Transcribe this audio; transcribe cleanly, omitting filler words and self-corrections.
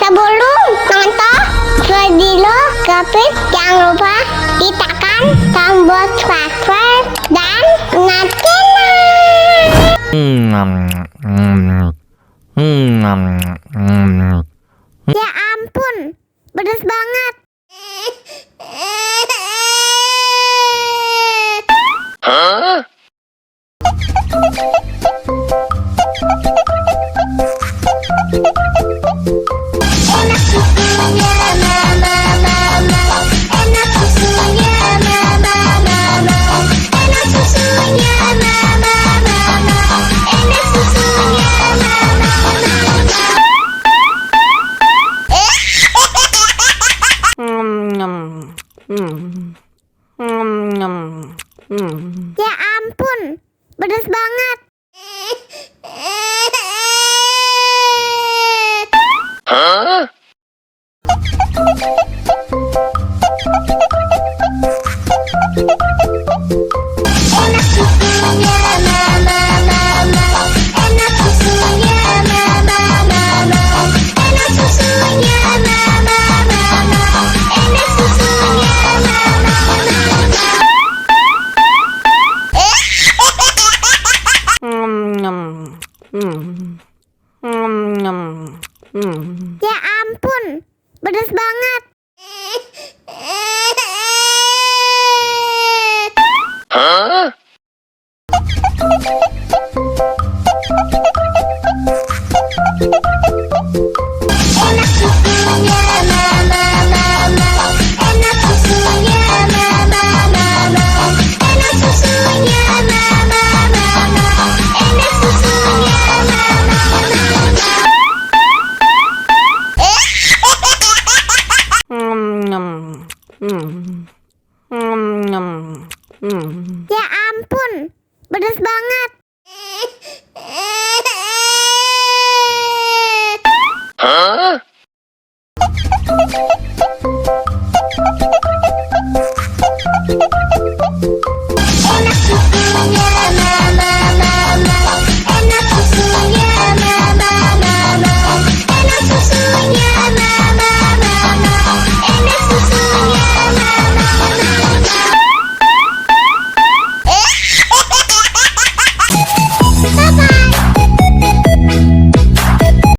Sebelum nonton video Gapit, jangan lupa ditekan tombol subscribe dan nyalakan. Ya ampun, pedas banget. Enak susunya mama, enak susunya mama, enak susunya mama, enak susunya Ya ampun, pedas banget. Enak susunya mama, enak susunya mama, enak susunya mama, enak susunya Ya ampun, pedas banget. Enak susunya mama, enak susunya mama, enak susunya mama, enak susunya Ya ampun, pedas banget. Enak susunya